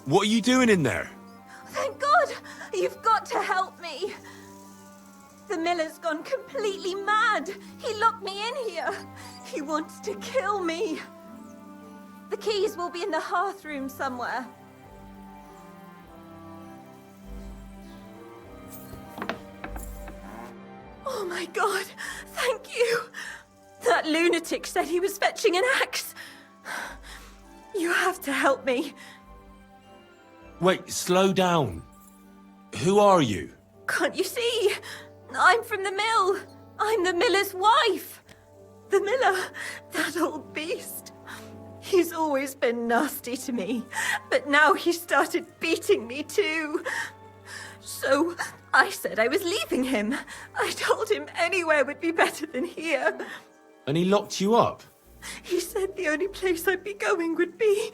What are you doing in there? Thank God! You've got to help me! The miller's gone completely mad! He locked me in here! He wants to kill me! The keys will be in the hearth room somewhere. Oh my God! Thank you! That lunatic said he was fetching an axe! You have to help me. Wait, slow down. Who are you? Can't you see? I'm from the mill. I'm the miller's wife. The miller, that old beast. He's always been nasty to me, but now he started beating me too. So I said I was leaving him. I told him anywhere would be better than here. And he locked you up? He said the only place I'd be going would be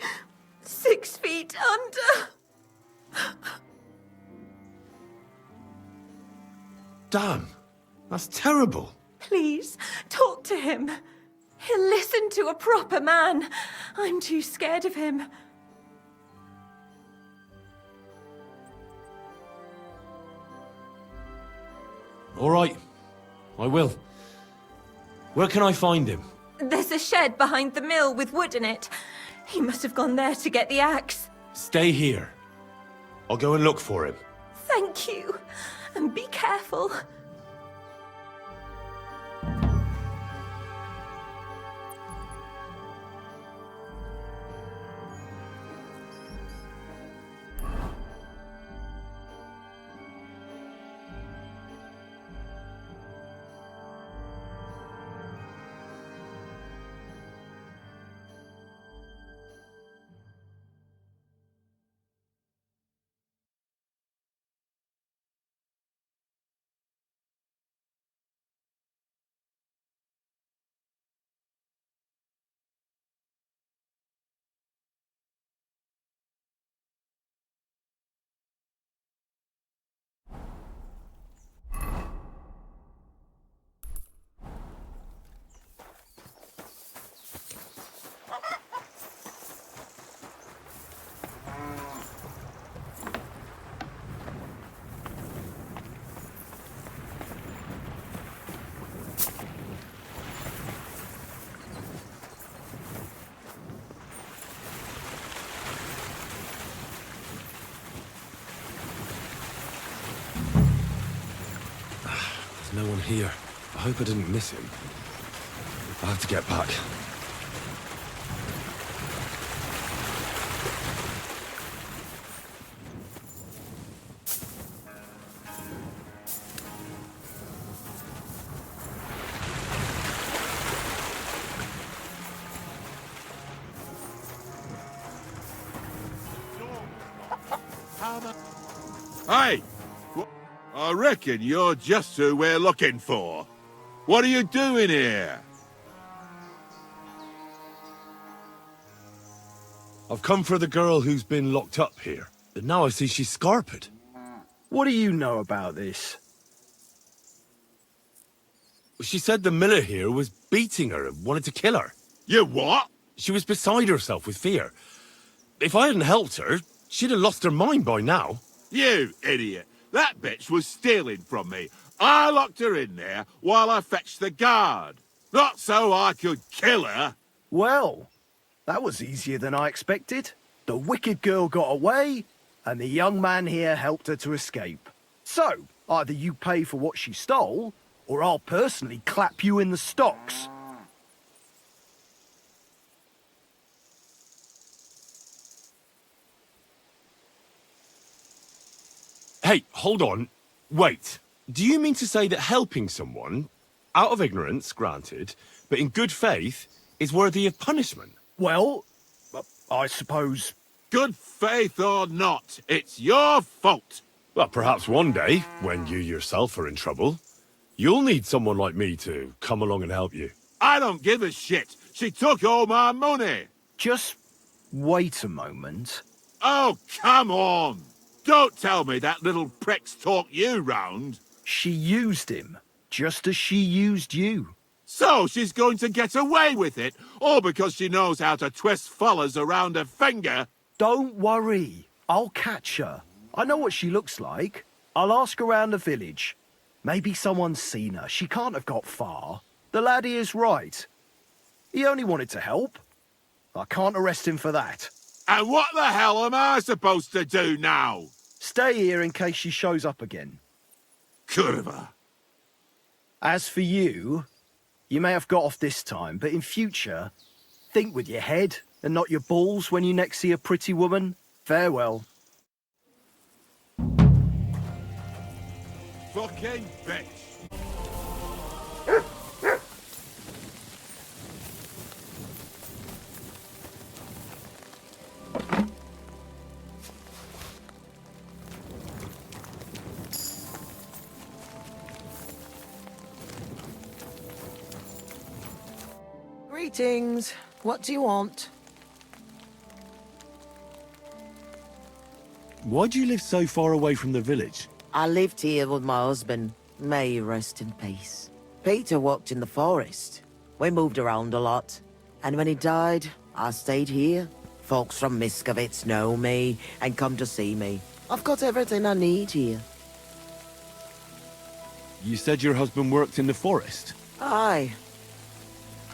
6 feet under. Damn, that's terrible. Please, talk to him. He'll listen to a proper man. I'm too scared of him. All right, I will. Where can I find him? There's a shed behind the mill with wood in it. He must have gone there to get the axe. Stay here. I'll go and look for him. Thank you. And be careful. No one here. I hope I didn't miss him. I have to get back. Hey! I reckon you're just who we're looking for. What are you doing here? I've come for the girl who's been locked up here. But now I see she's scarpered. What do you know about this? She said the miller here was beating her and wanted to kill her. You what? She was beside herself with fear. If I hadn't helped her, she'd have lost her mind by now. You idiot. That bitch was stealing from me. I locked her in there while I fetched the guard. Not so I could kill her. Well, that was easier than I expected. The wicked girl got away, and the young man here helped her to escape. So, either you pay for what she stole, or I'll personally clap you in the stocks. Hey, hold on. Wait. Do you mean to say that helping someone, out of ignorance, granted, but in good faith, is worthy of punishment? Well, I suppose... Good faith or not, it's your fault. Well, perhaps one day, when you yourself are in trouble, you'll need someone like me to come along and help you. I don't give a shit. She took all my money. Just wait a moment. Oh, come on. Don't tell me that little prick's talked you round. She used him, just as she used you. So she's going to get away with it, all because she knows how to twist fellas around her finger? Don't worry. I'll catch her. I know what she looks like. I'll ask around the village. Maybe someone's seen her. She can't have got far. The laddie is right. He only wanted to help. I can't arrest him for that. And what the hell am I supposed to do now? Stay here in case she shows up again. Curva. As for you, you may have got off this time, but in future, think with your head and not your balls when you next see a pretty woman. Farewell. Fucking bitch. Greetings. What do you want? Why do you live so far away from the village? I lived here with my husband. May he rest in peace. Peter worked in the forest. We moved around a lot. And when he died, I stayed here. Folks from Miskovitz know me and come to see me. I've got everything I need here. You said your husband worked in the forest. Aye.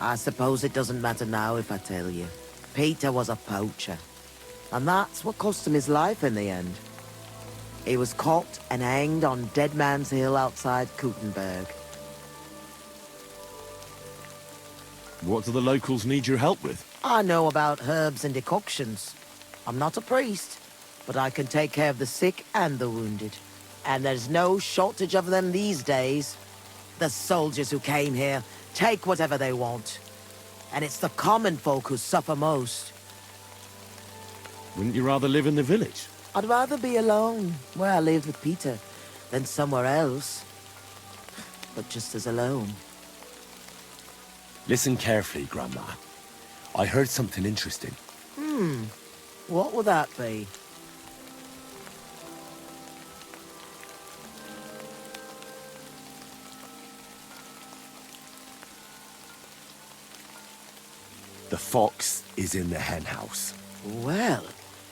I suppose it doesn't matter now if I tell you. Peter was a poacher. And that's what cost him his life in the end. He was caught and hanged on Dead Man's Hill outside Kuttenberg. What do the locals need your help with? I know about herbs and decoctions. I'm not a priest, but I can take care of the sick and the wounded. And there's no shortage of them these days. The soldiers who came here take whatever they want. And it's the common folk who suffer most. Wouldn't you rather live in the village? I'd rather be alone, where I lived with Peter, than somewhere else. But just as alone. Listen carefully, Grandma. I heard something interesting. What would that be? The fox is in the henhouse. Well,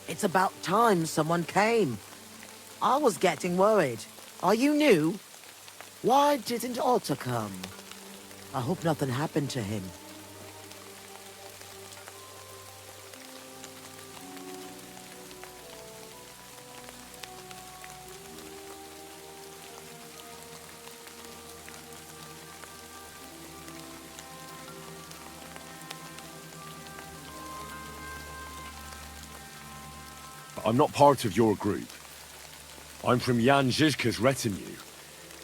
it's about time someone came. I was getting worried. Are you new? Why didn't Otto come? I hope nothing happened to him. I'm not part of your group. I'm from Jan Žižka's retinue,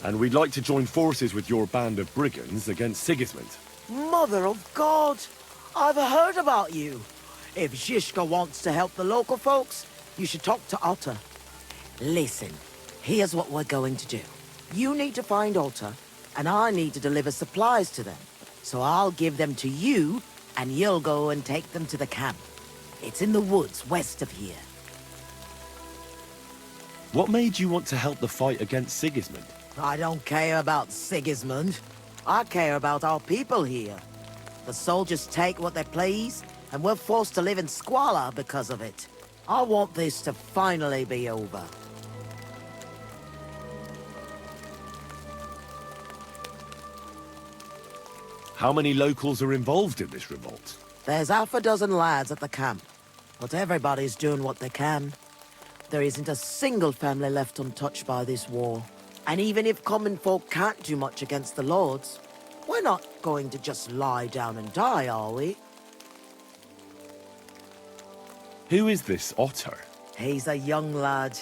and we'd like to join forces with your band of brigands against Sigismund. Mother of God! I've heard about you. If Žižka wants to help the local folks, you should talk to Otto. Listen, here's what we're going to do. You need to find Otto, and I need to deliver supplies to them. So I'll give them to you, and you'll go and take them to the camp. It's in the woods west of here. What made you want to help the fight against Sigismund? I don't care about Sigismund. I care about our people here. The soldiers take what they please, and we're forced to live in squalor because of it. I want this to finally be over. How many locals are involved in this revolt? There's half a dozen lads at the camp, but everybody's doing what they can. There isn't a single family left untouched by this war. And even if common folk can't do much against the lords, we're not going to just lie down and die, are we? Who is this Otter? He's a young lad.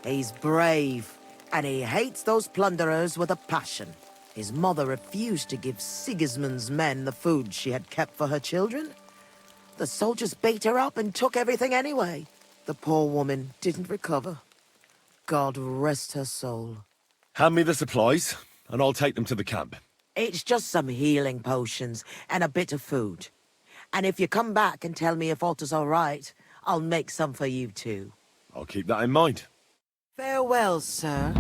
He's brave, and he hates those plunderers with a passion. His mother refused to give Sigismund's men the food she had kept for her children. The soldiers beat her up and took everything anyway. The poor woman didn't recover. God rest her soul. Hand me the supplies, and I'll take them to the camp. It's just some healing potions and a bit of food. And if you come back and tell me if Otto's all right, I'll make some for you too. I'll keep that in mind. Farewell, sir.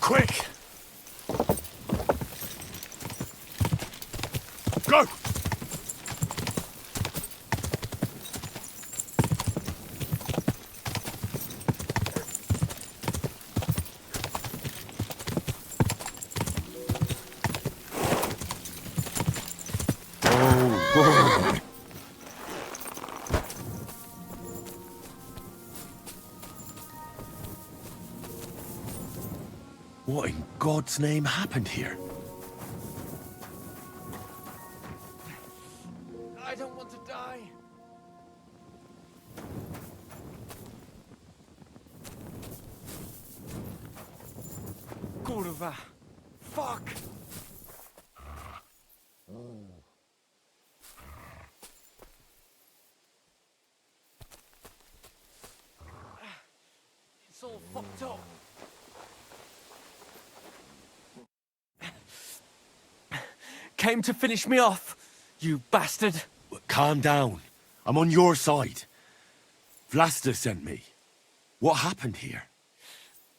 Quick! Go! What in God's name happened here? I don't want to die. Kurwa. Fuck. It's all fucked up. Came to finish me off, you bastard. Calm down. I'm on your side. Vlasta sent me. What happened here?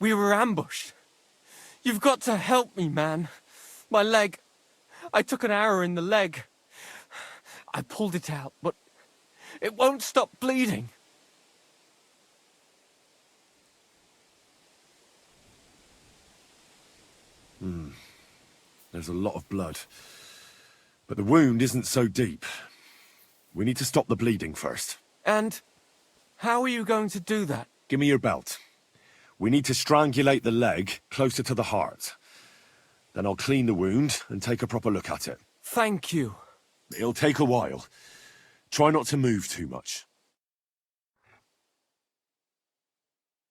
We were ambushed. You've got to help me, man. My leg. I took an arrow in the leg. I pulled it out, but it won't stop bleeding. There's a lot of blood. But the wound isn't so deep. We need to stop the bleeding first. And how are you going to do that? Give me your belt. We need to strangulate the leg closer to the heart. Then I'll clean the wound and take a proper look at it. Thank you. It'll take a while. Try not to move too much.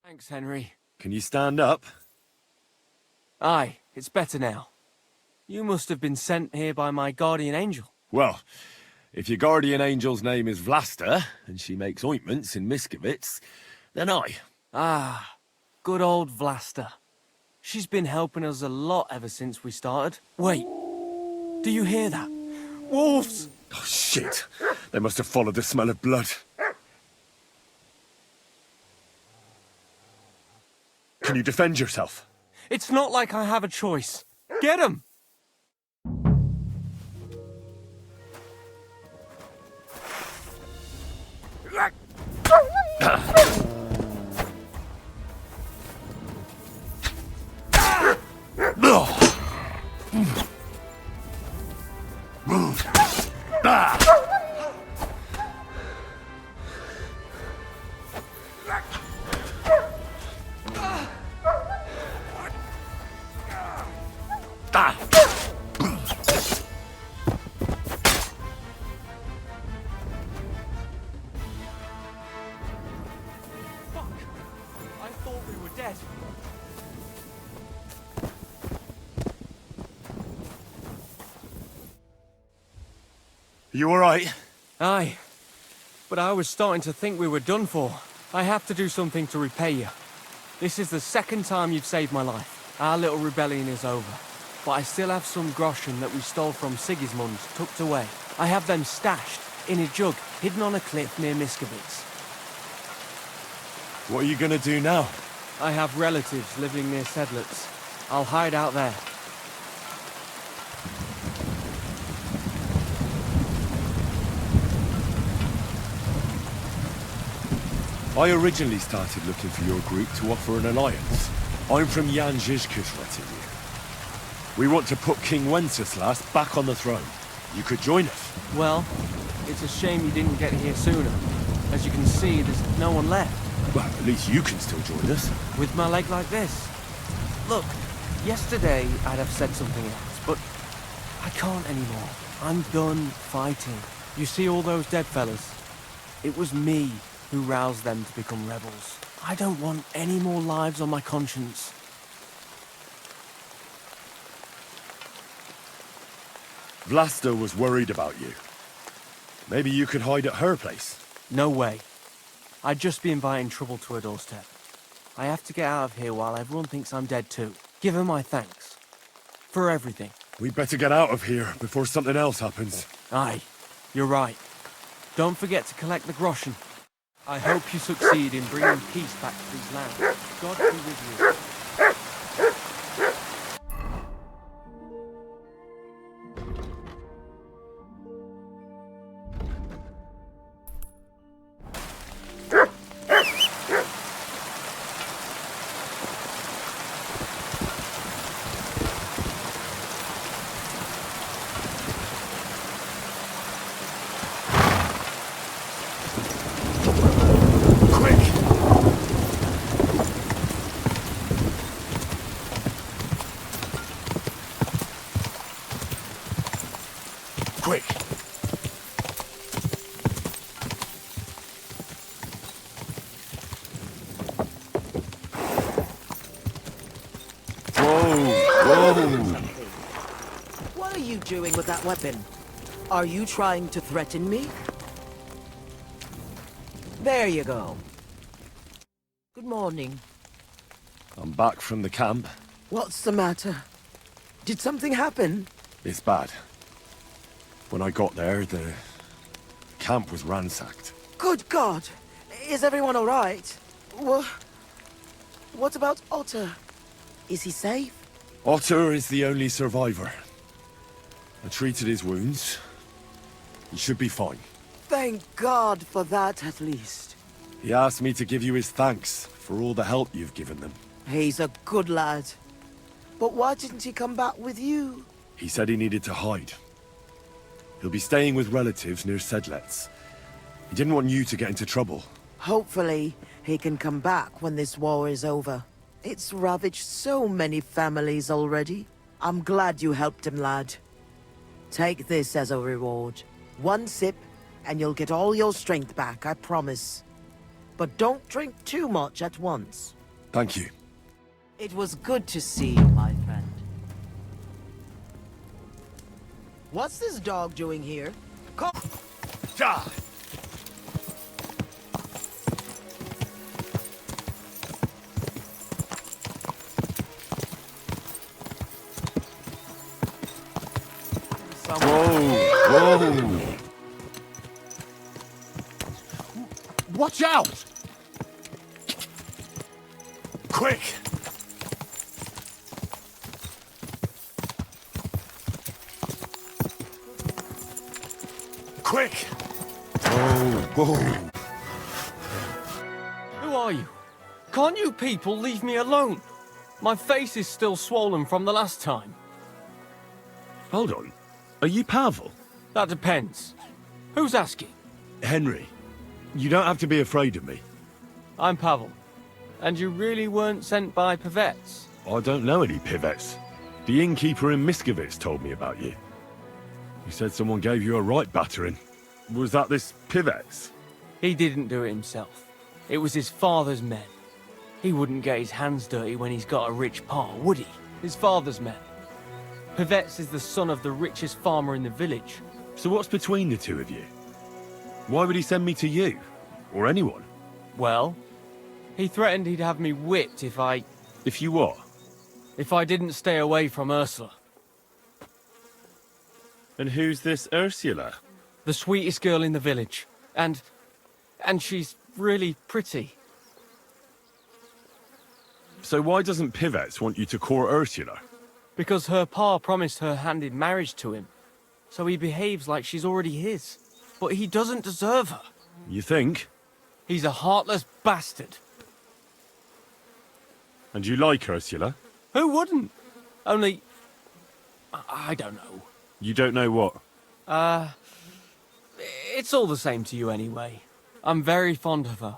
Thanks, Henry. Can you stand up? Aye, it's better now. You must have been sent here by my guardian angel. Well, if your guardian angel's name is Vlasta, and she makes ointments in Miskovitz, then I. Ah, good old Vlasta. She's been helping us a lot ever since we started. Wait, do you hear that? Wolves! Oh, shit. They must have followed the smell of blood. Can you defend yourself? It's not like I have a choice. Get 'em! You alright? Aye, but I was starting to think we were done for. I have to do something to repay you. This is the second time you've saved my life. Our little rebellion is over, but I still have some groschen that we stole from Sigismund tucked away. I have them stashed in a jug hidden on a cliff near Miskovitz. What are you gonna do now? I have relatives living near Sedlitz. I'll hide out there. I originally started looking for your group to offer an alliance. I'm from Jan Žižka's retinue. We want to put King Wenceslas back on the throne. You could join us. Well, it's a shame you didn't get here sooner. As you can see, there's no one left. Well, at least you can still join us. With my leg like this. Look, yesterday I'd have said something else, but I can't anymore. I'm done fighting. You see all those dead fellas? It was me who roused them to become rebels. I don't want any more lives on my conscience. Vlasta was worried about you. Maybe you could hide at her place. No way. I'd just be inviting trouble to her doorstep. I have to get out of here while everyone thinks I'm dead too. Give her my thanks. For everything. We better get out of here before something else happens. Aye, you're right. Don't forget to collect the groschen. I hope you succeed in bringing peace back to these lands. God be with you. What are you doing with that weapon? Are you trying to threaten me? There you go. Good morning. I'm back from the camp. What's the matter? Did something happen? It's bad. When I got there, the camp was ransacked. Good God! Is everyone all right? What about Otter? Is he safe? Otter is the only survivor. I treated his wounds. He should be fine. Thank God for that, at least. He asked me to give you his thanks for all the help you've given them. He's a good lad. But why didn't he come back with you? He said he needed to hide. He'll be staying with relatives near Sedlets. He didn't want you to get into trouble. Hopefully, he can come back when this war is over. It's ravaged so many families already. I'm glad you helped him, lad. Take this as a reward. 1 sip, and you'll get all your strength back, I promise. But don't drink too much at once. Thank you. It was good to see you, my friend. What's this dog doing here? Die! Whoa! Watch out! Quick! Quick! Whoa! Who are you? Can't you people leave me alone? My face is still swollen from the last time. Hold on. Are you Pavel? That depends. Who's asking? Henry, you don't have to be afraid of me. I'm Pavel. And you really weren't sent by Pivets? I don't know any Pivets. The innkeeper in Miskovitz told me about you. He said someone gave you a right battering. Was that this Pivets? He didn't do it himself. It was his father's men. He wouldn't get his hands dirty when he's got a rich pa, would he? His father's men. Pivets is the son of the richest farmer in the village. So what's between the two of you? Why would he send me to you? Or anyone? Well, he threatened he'd have me whipped if I If you what? didn't stay away from Ursula. And who's this Ursula? The sweetest girl in the village. And she's really pretty. So why doesn't Pivets want you to court Ursula? Because her pa promised her hand in marriage to him. So he behaves like she's already his. But he doesn't deserve her. You think? He's a heartless bastard. And you like Ursula? Who wouldn't? Only... I don't know. You don't know what? It's all the same to you anyway. I'm very fond of her.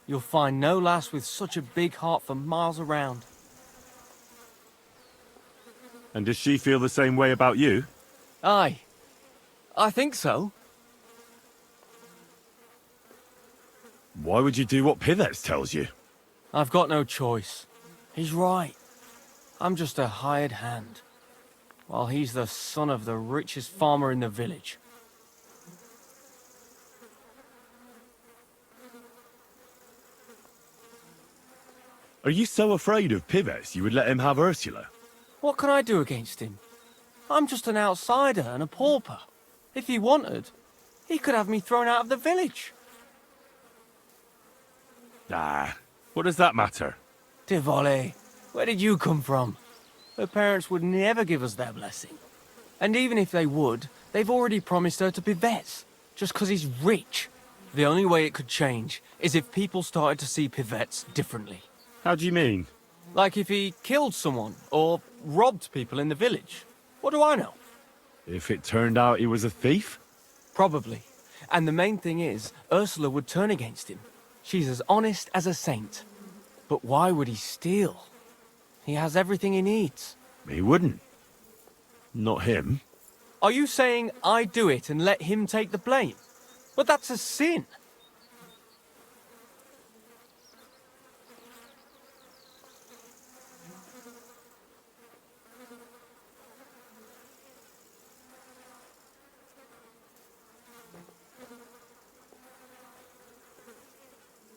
You'll find no lass with such a big heart for miles around. And does she feel the same way about you? Aye. I think so. Why would you do what Pivets tells you? I've got no choice. He's right. I'm just a hired hand. While he's the son of the richest farmer in the village. Are you so afraid of Pivets you would let him have Ursula? What can I do against him? I'm just an outsider and a pauper. If he wanted, he could have me thrown out of the village. Ah, what does that matter? Tivoli, where did you come from? Her parents would never give us their blessing. And even if they would, they've already promised her to Pivets, just 'cause he's rich. The only way it could change is if people started to see Pivets differently. How do you mean? Like if he killed someone, or robbed people in the village. What do I know? If it turned out he was a thief? Probably. And the main thing is, Ursula would turn against him. She's as honest as a saint. But why would he steal? He has everything he needs. He wouldn't. Not him. Are you saying I do it and let him take the blame? But that's a sin.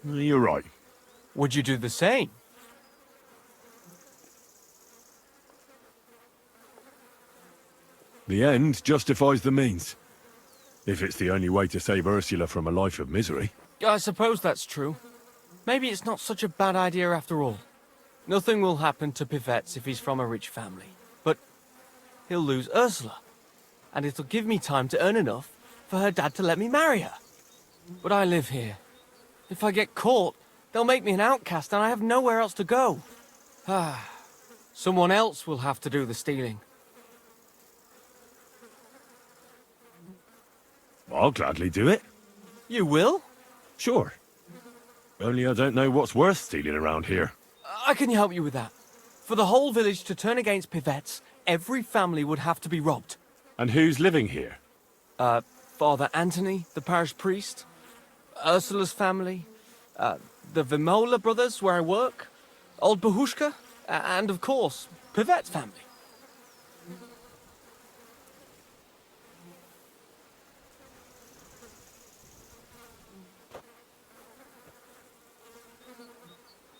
You're right. Would you do the same? The end justifies the means. If it's the only way to save Ursula from a life of misery. I suppose that's true. Maybe it's not such a bad idea after all. Nothing will happen to Pivets if he's from a rich family. But he'll lose Ursula. And it'll give me time to earn enough for her dad to let me marry her. But I live here. If I get caught, they'll make me an outcast and I have nowhere else to go. Someone else will have to do the stealing. I'll gladly do it. You will? Sure. Only I don't know what's worth stealing around here. I can help you with that. For the whole village to turn against Pivets, every family would have to be robbed. And who's living here? Father Anthony, the parish priest, Ursula's family, the Vimola brothers where I work, old Bahushka, and of course, Pivet's family.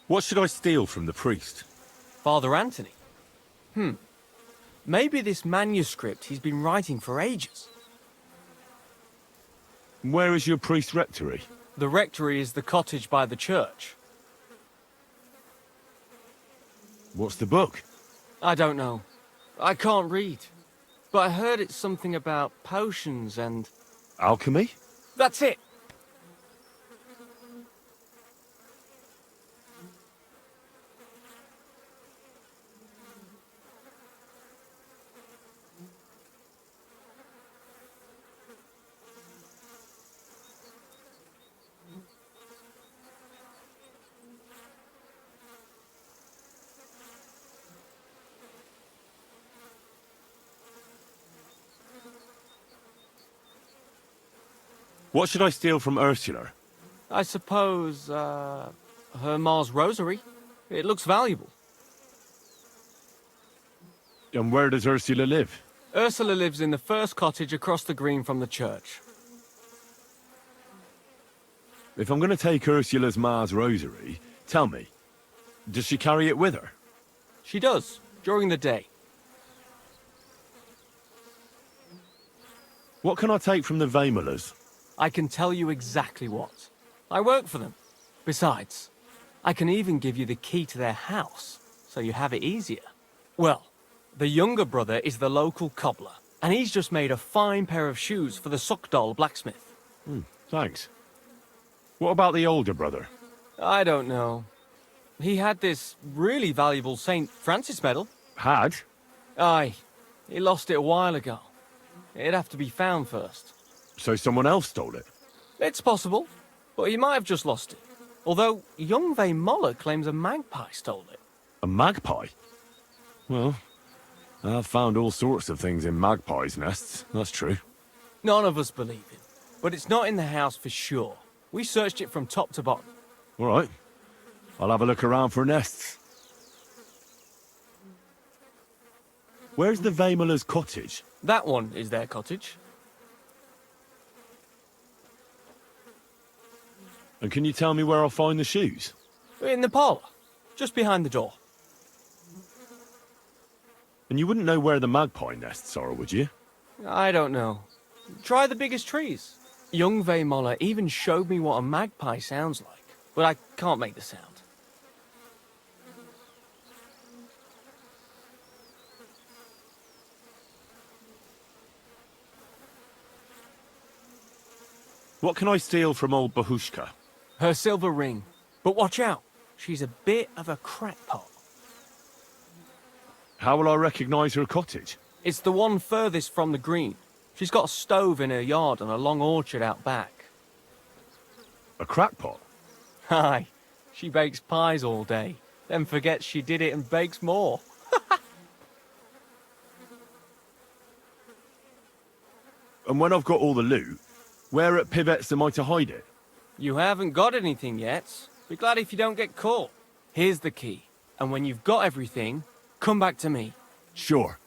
What should I steal from the priest? Father Anthony? Maybe this manuscript he's been writing for ages. Where is your priest rectory? The rectory is the cottage by the church. What's the book? I don't know. I can't read. But I heard it's something about potions and... Alchemy? That's it! What should I steal from Ursula? I suppose, her Ma's rosary. It looks valuable. And where does Ursula live? Ursula lives in the first cottage across the green from the church. If I'm going to take Ursula's Ma's rosary, tell me, does she carry it with her? She does, during the day. What can I take from the Vamolas? I can tell you exactly what. I work for them. Besides, I can even give you the key to their house, so you have it easier. Well, the younger brother is the local cobbler, and he's just made a fine pair of shoes for the Suckdoll blacksmith. Thanks. What about the older brother? I don't know. He had this really valuable St. Francis medal. Had? Aye. He lost it a while ago. It'd have to be found first. So someone else stole it? It's possible, but he might have just lost it. Although, young Moller claims a magpie stole it. A magpie? Well, I've found all sorts of things in magpies' nests, that's true. None of us believe him, but it's not in the house for sure. We searched it from top to bottom. All right. I'll have a look around for nests. Where's the Vamola's cottage? That one is their cottage. And can you tell me where I'll find the shoes? In the parlour, just behind the door. And you wouldn't know where the magpie nests are, would you? I don't know. Try the biggest trees. Young Moller even showed me what a magpie sounds like, but I can't make the sound. What can I steal from old Bahushka? Her silver ring. But watch out, she's a bit of a crackpot. How will I recognise her cottage? It's the one furthest from the green. She's got a stove in her yard and a long orchard out back. A crackpot? Aye, she bakes pies all day, then forgets she did it and bakes more. And when I've got all the loot, where at Pivets am I to hide it? You haven't got anything yet. Be glad if you don't get caught. Here's the key, and when you've got everything, come back to me. Sure.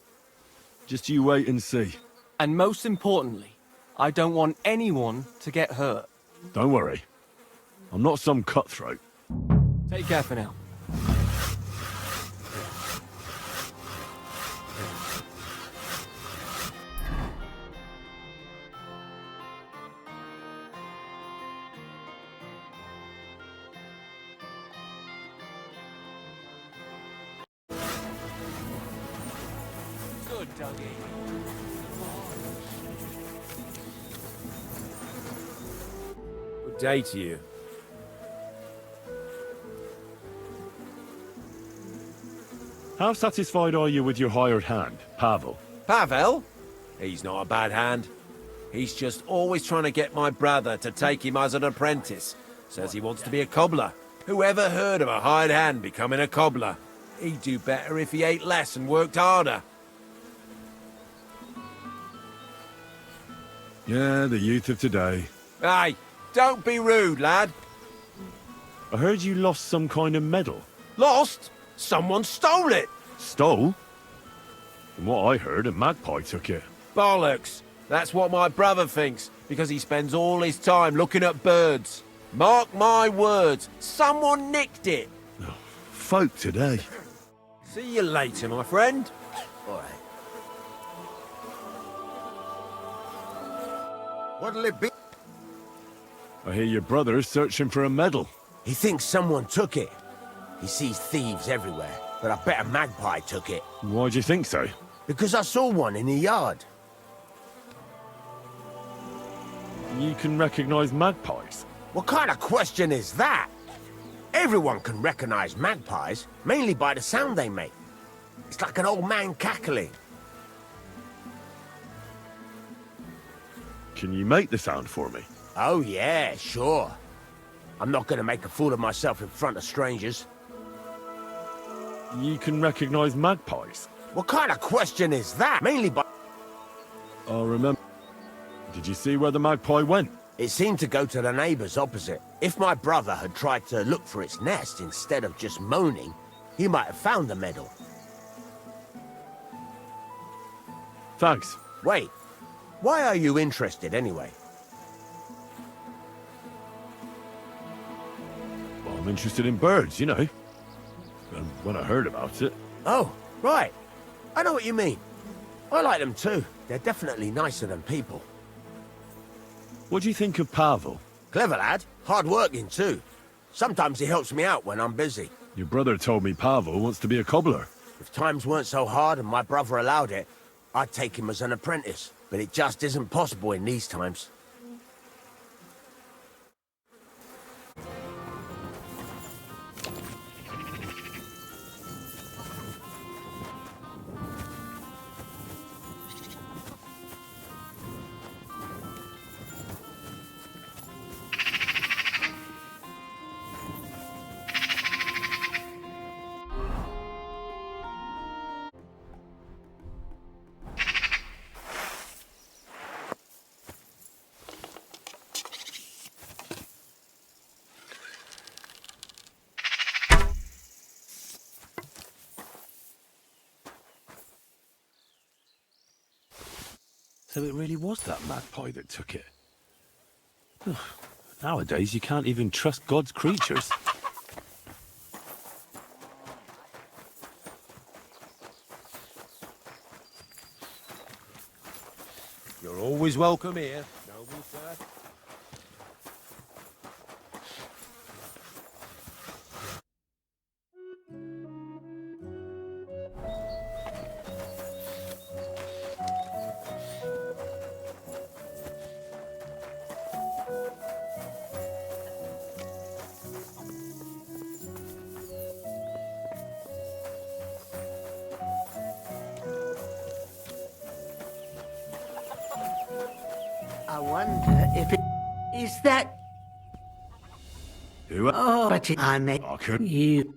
Just you wait and see. And most importantly, I don't want anyone to get hurt. Don't worry. I'm not some cutthroat. Take care for now. Good, Dougie. Good day to you. How satisfied are you with your hired hand, Pavel? Pavel? He's not a bad hand. He's just always trying to get my brother to take him as an apprentice. Says he wants to be a cobbler. Who ever heard of a hired hand becoming a cobbler? He'd do better if he ate less and worked harder. Yeah, the youth of today. Hey, don't be rude, lad. I heard you lost some kind of medal. Lost? Someone stole it. Stole? From what I heard, a magpie took it. Bollocks. That's what my brother thinks, because he spends all his time looking at birds. Mark my words, someone nicked it. Folk today. See you later, my friend. All right. What'll it be? I hear your brother's searching for a medal. He thinks someone took it. He sees thieves everywhere, but I bet a magpie took it. Why do you think so? Because I saw one in the yard. You can recognize magpies. What kind of question is that? Everyone can recognize magpies, mainly by the sound they make. It's like an old man cackling. Can you make the sound for me? Oh yeah, sure. I'm not gonna make a fool of myself in front of strangers. You can recognize magpies. What kind of question is that? Mainly by... I remember. Did you see where the magpie went? It seemed to go to the neighbor's opposite. If my brother had tried to look for its nest instead of just moaning, he might have found the medal. Thanks. Wait, why are you interested anyway? Well, I'm interested in birds, you know. And when I heard about it... Oh, right. I know what you mean. I like them too. They're definitely nicer than people. What do you think of Pavel? Clever lad. Hard working too. Sometimes he helps me out when I'm busy. Your brother told me Pavel wants to be a cobbler. If times weren't so hard and my brother allowed it, I'd take him as an apprentice. But it just isn't possible in these times. So it really was that magpie that took it. Nowadays, you can't even trust God's creatures. You're always welcome here, noble sir. I wonder if it is that. Who? Oh, but I may. I could. You.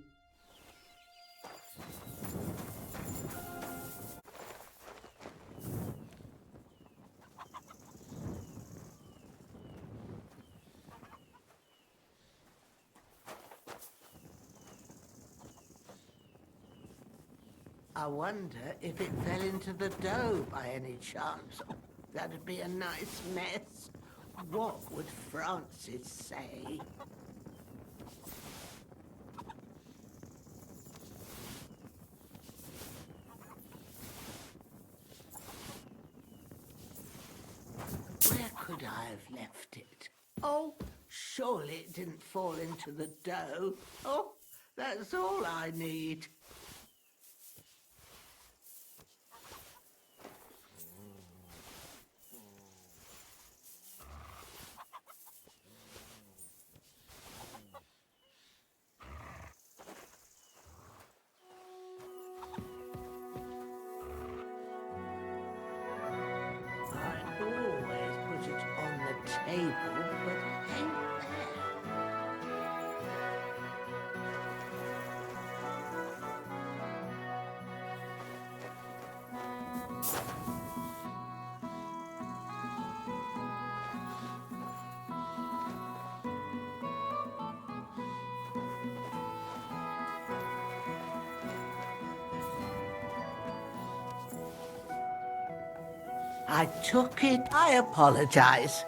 I wonder if it fell into the dough by any chance. That'd be a nice mess. What would Francis say? could I have left it? Oh, surely it didn't fall into the dough. Oh, that's all I need. I always put it on the table, but it ain't there. I took it. I apologize.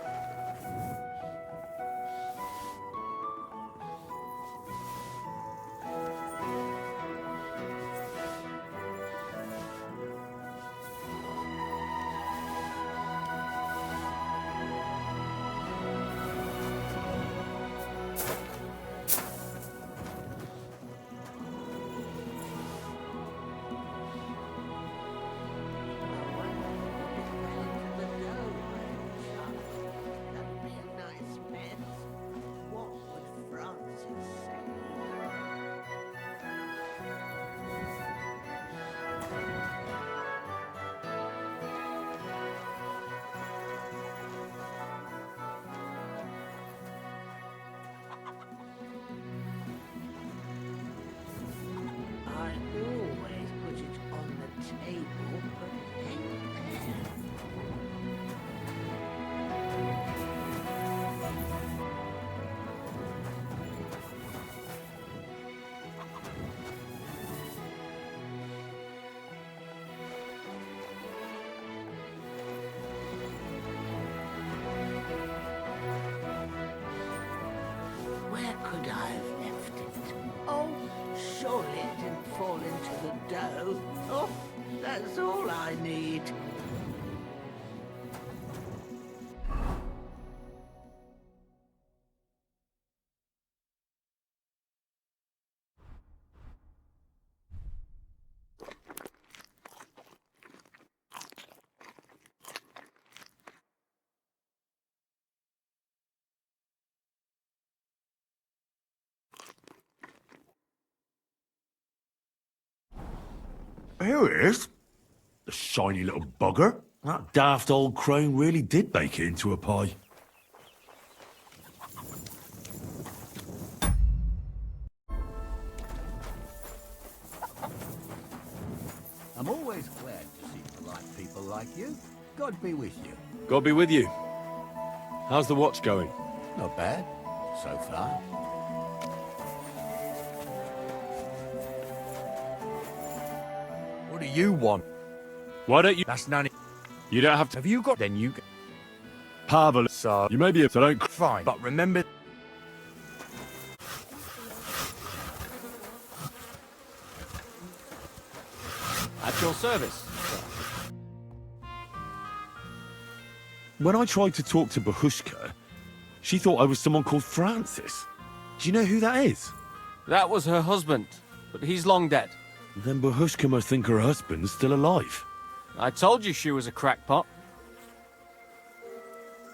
I always put it on the table, but it ain't there. Where could I have left it? Oh, surely it didn't fall into the dough. Oh, that's all I need. Here it is. The shiny little bugger. That daft old crone really did bake it into a pie. I'm always glad to see polite people like you. God be with you. God be with you. How's the watch going? Not bad, so far. What do you want? Why don't you... That's none. You don't have to... Have you got? Then you. Pavel. So You may be... So don't... fine. But remember. At your service. When I tried to talk to Bahushka, she thought I was someone called Francis. Do you know who that is? That was her husband, but he's long dead. Then Bahushka must think her husband's still alive. I told you she was a crackpot.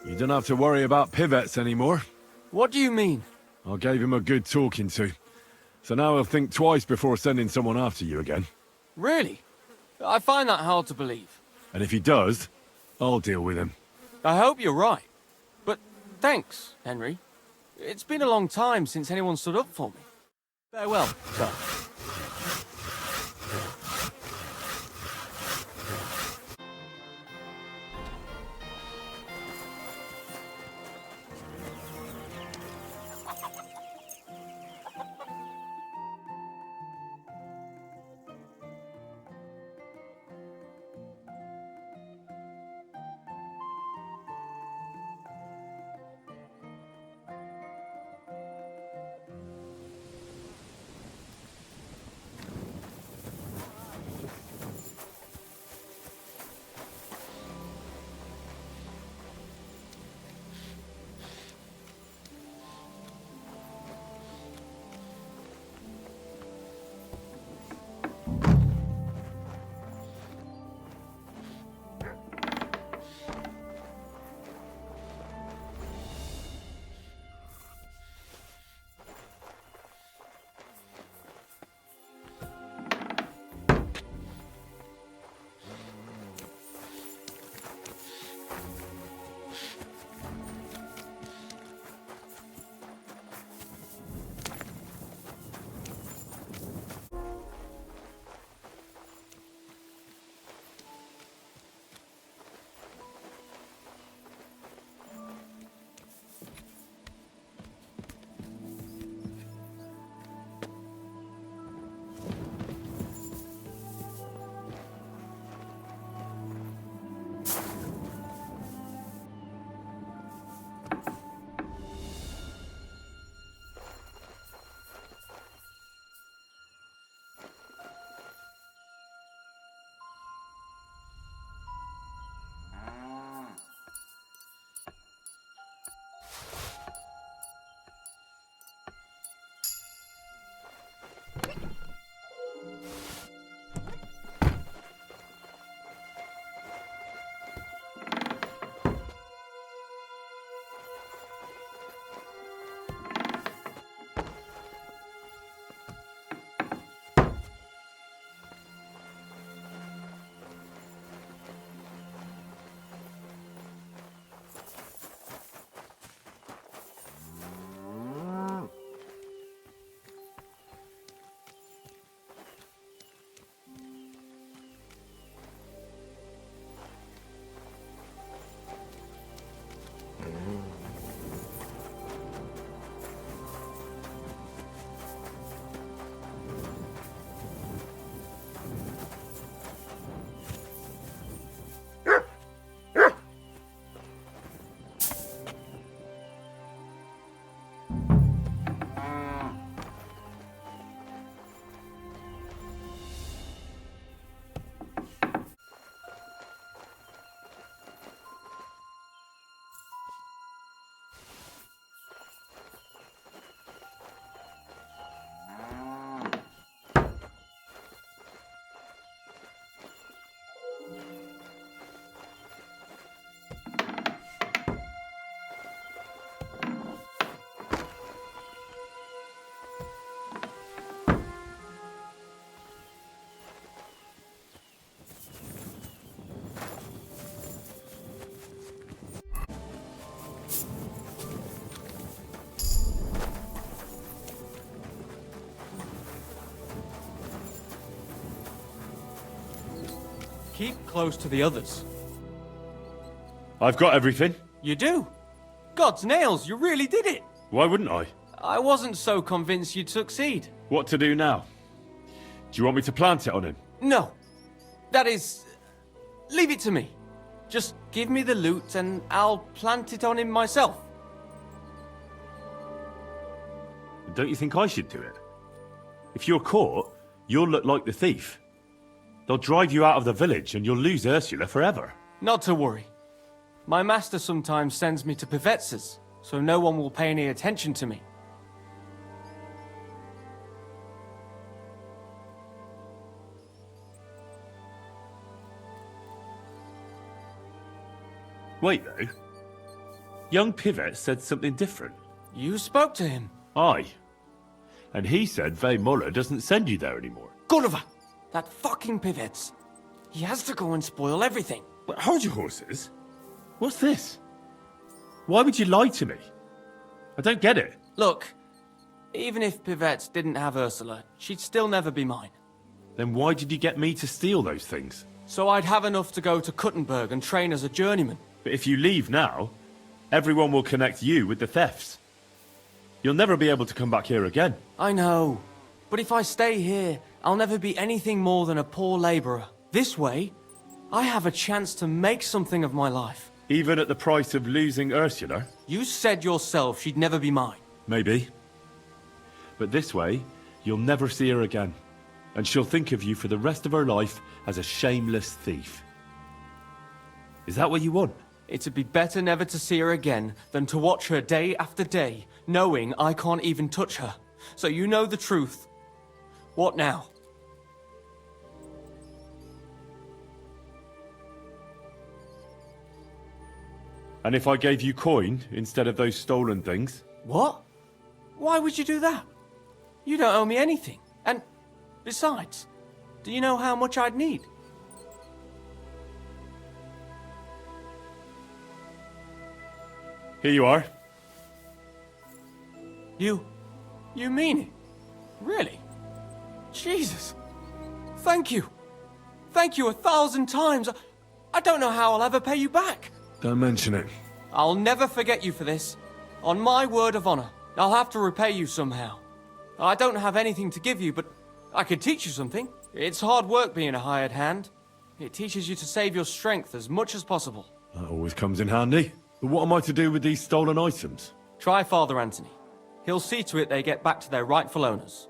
You don't have to worry about pivettes anymore. What do you mean? I gave him a good talking to. So now he'll think twice before sending someone after you again. Really? I find that hard to believe. And if he does, I'll deal with him. I hope you're right. But thanks, Henry. It's been a long time since anyone stood up for me. Farewell, sir. keep close to the others. I've got everything. You do? God's nails, you really did it! Why wouldn't I? I wasn't so convinced you'd succeed. What to do now? Do you want me to plant it on him? No. That is... leave it to me. Just give me the loot and I'll plant it on him myself. Don't you think I should do it? If you're caught, you'll look like the thief. They'll drive you out of the village and you'll lose Ursula forever. Not to worry. My master sometimes sends me to Pivetz's, so no one will pay any attention to me. Wait, though. Young Pivet said something different. You spoke to him. Aye. And he said Muller doesn't send you there anymore. Gulliver! That fucking Pivetz. He has to go and spoil everything. But hold your horses. What's this? Why would you lie to me? I don't get it. Look, even if Pivetz didn't have Ursula, she'd still never be mine. Then why did you get me to steal those things? So I'd have enough to go to Kuttenberg and train as a journeyman. But if you leave now, everyone will connect you with the thefts. You'll never be able to come back here again. I know. But if I stay here, I'll never be anything more than a poor laborer. This way, I have a chance to make something of my life. Even at the price of losing Ursula? You said yourself she'd never be mine. Maybe. But this way, you'll never see her again. And she'll think of you for the rest of her life as a shameless thief. Is that what you want? It'd be better never to see her again than to watch her day after day, knowing I can't even touch her. So you know the truth. What now? And if I gave you coin instead of those stolen things? What? Why would you do that? You don't owe me anything. And besides, do you know how much I'd need? Here you are. You mean it? Really? Jesus. Thank you. Thank you 1,000 times. I don't know how I'll ever pay you back. Don't mention it. I'll never forget you for this. On my word of honor, I'll have to repay you somehow. I don't have anything to give you, but I could teach you something. It's hard work being a hired hand. It teaches you to save your strength as much as possible. That always comes in handy. But what am I to do with these stolen items? Try Father Anthony. He'll see to it they get back to their rightful owners.